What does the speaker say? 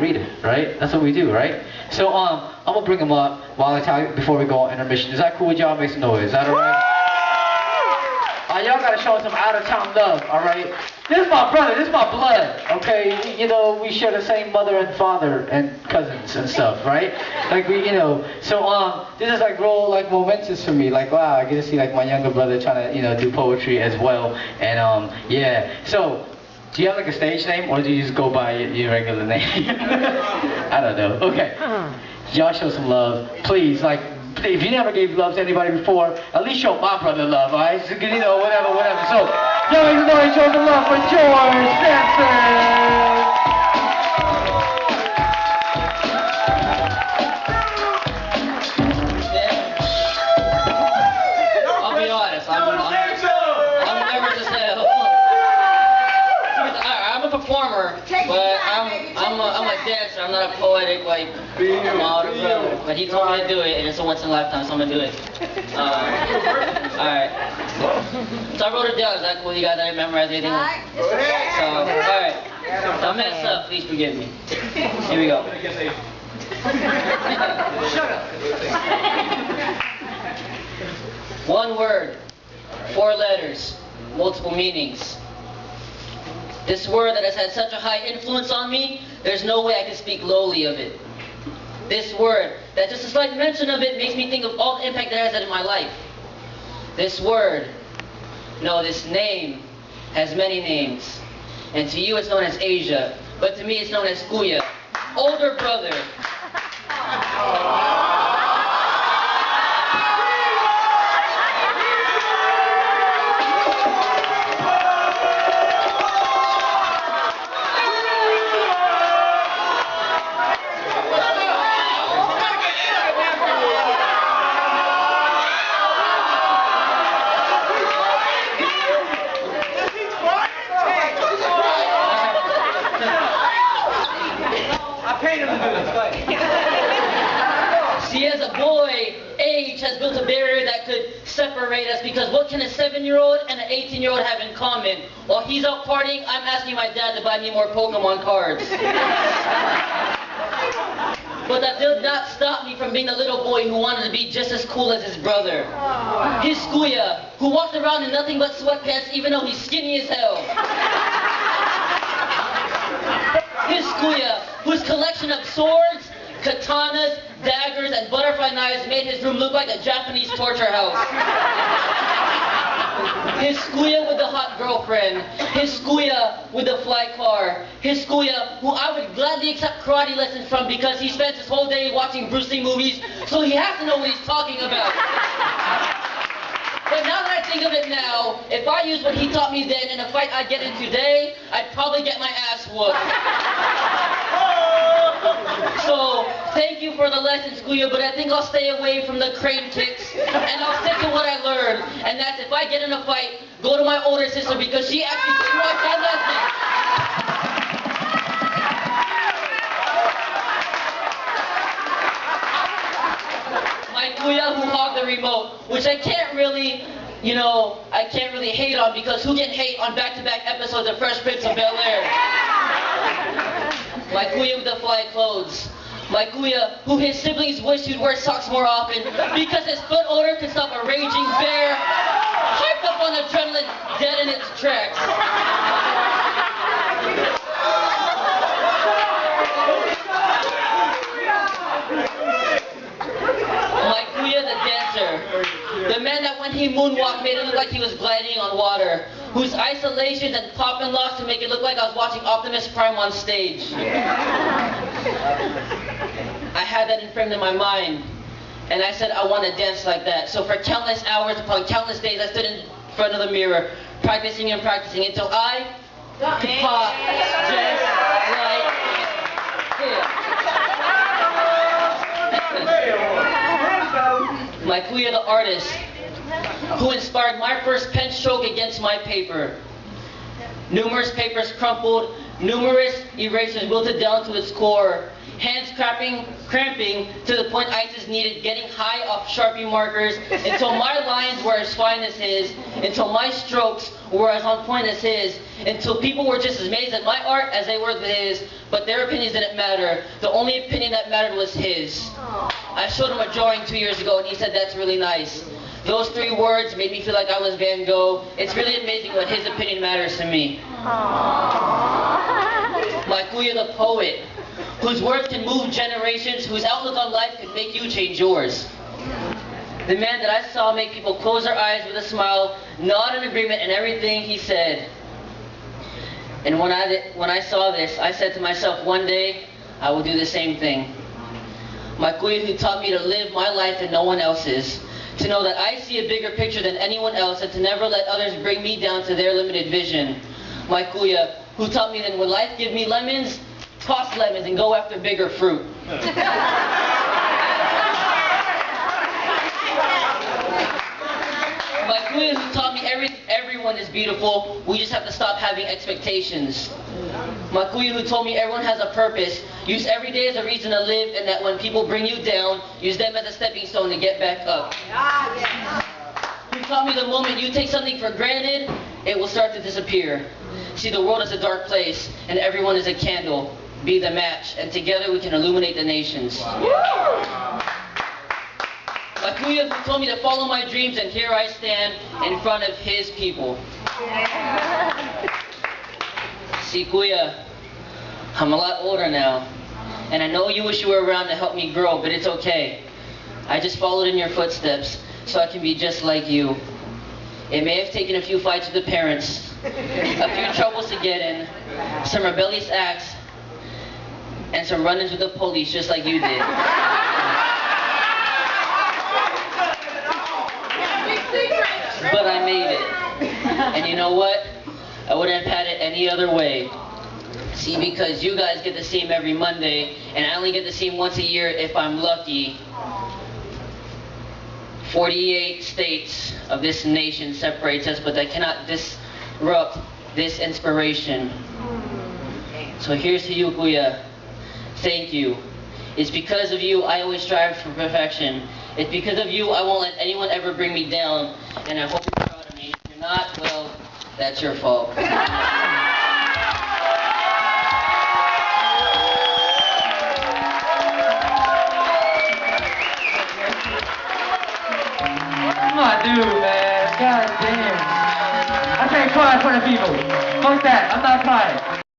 read it, right? That's what we do, right? So I'm gonna bring him up while I tell you before we go on intermission. Is that cool with y'all? Make some noise. Is that alright? Y'all gotta show some out of town love, alright? This is my brother, this is my blood, okay? You know, we share the same mother and father and cousins and stuff, right? Like so this is like real like momentous for me. Like wow, I get to see like my younger brother trying to, do poetry as well. And yeah. So do you have like a stage name or do you just go by your regular name? I don't know. Okay. Y'all show some love. Please, like if you never gave love to anybody before, at least show my brother love, alright? So, whatever. So, y'all make some noise, show some love for George Samson! I'll be honest, I'm nervous as hell. I'm a performer, but I'm a dancer. I'm not a poetic like model brother. But he told me to do it, and it's a once in a lifetime, so I'm gonna do it. Alright. So I wrote it down. Is that cool? You guys didn't memorize anything? So alright. So I messed up. Please forgive me. Here we go. Shut up. One word, 4 letters, multiple meanings. This word that has had such a high influence on me, there's no way I can speak lowly of it. This word, that just a slight mention of it makes me think of all the impact that it has had in my life. This word, no, this name has many names. And to you it's known as Asia, but to me it's known as Kuya, older brother. See, as a boy, age has built a barrier that could separate us because what can a 7-year-old and an 18-year-old have in common? While he's out partying, I'm asking my dad to buy me more Pokemon cards. But that did not stop me from being a little boy who wanted to be just as cool as his brother. His Kuya, who walked around in nothing but sweatpants even though he's skinny as hell. His Kuya, whose collection of swords, katanas, daggers, and butterfly knives made his room look like a Japanese torture house. His Kuya with the hot girlfriend. His Kuya with the fly car. His Kuya, who I would gladly accept karate lessons from because he spends his whole day watching Bruce Lee movies, so he has to know what he's talking about. But now that I think of it now, if I used what he taught me then in a fight I get in today, I'd probably get my ass whooped. So, thank you for the lessons, Kuya, but I think I'll stay away from the crane kicks, and I'll stick to what I learned, and that's if I get in a fight, go to my older sister because she actually destroyed my lessons. My Kuya who hogged the remote, which I can't really hate on because who can hate on back-to-back episodes of Fresh Prince of Bel-Air? My Kuya with the fly clothes. My Kuya, who his siblings wished he'd wear socks more often because his foot odor could stop a raging bear, hyped up on adrenaline, dead in its tracks. My Kuya the dancer, the man that when he moonwalked made it look like he was gliding on water, whose isolations and pop-in locks to make it look like I was watching Optimus Prime on stage. I had that framed in my mind, and I said I want to dance like that. So for countless hours upon countless days, I stood in front of the mirror, practicing and practicing until I could pop just like this. My Kuya the artist, who inspired my first pen stroke against my paper. Numerous papers crumpled, Numerous erasers wilted down to its core. Hands cramping to the point ISIS needed getting high off Sharpie markers until my lines were as fine as his, until my strokes were as on point as his, until people were just as amazed at my art as they were with his, but their opinions didn't matter. The only opinion that mattered was his. I showed him a drawing 2 years ago and he said, "That's really nice." Those 3 words made me feel like I was Van Gogh. It's really amazing what his opinion matters to me. My Kuya the poet, whose words can move generations, whose outlook on life could make you change yours. The man that I saw make people close their eyes with a smile, nod in agreement in everything he said. And when I saw this, I said to myself, one day, I will do the same thing. My Kuya who taught me to live my life and no one else's, to know that I see a bigger picture than anyone else and to never let others bring me down to their limited vision. My Kuya who taught me that when life gives me lemons, toss lemons and go after bigger fruit. My Kuya who taught me everyone is beautiful, we just have to stop having expectations. My Kuya who told me everyone has a purpose, use every day as a reason to live, and that when people bring you down, use them as a stepping stone to get back up. Who taught me the moment you take something for granted, it will start to disappear. See, the world is a dark place, and everyone is a candle. Be the match, and together we can illuminate the nations. My Kuya who told me to follow my dreams, and here I stand in front of his people. See, Kuya, I'm a lot older now, and I know you wish you were around to help me grow, but it's okay. I just followed in your footsteps, so I can be just like you. It may have taken a few fights with the parents, a few troubles to get in, some rebellious acts, and some run-ins with the police just like you did. But I made it. And you know what? I wouldn't have had it any other way. See, because you guys get to see him every Monday, and I only get to see him once a year if I'm lucky. 48 states of this nation separates us, but that cannot disrupt this inspiration. So here's to you, Kuya. Thank you. It's because of you I always strive for perfection. It's because of you I won't let anyone ever bring me down, and I hope you're proud of me. If you're not, well, that's your fault. My dude, man. God damn. I can't cry in front of people. Fuck that. I'm not crying.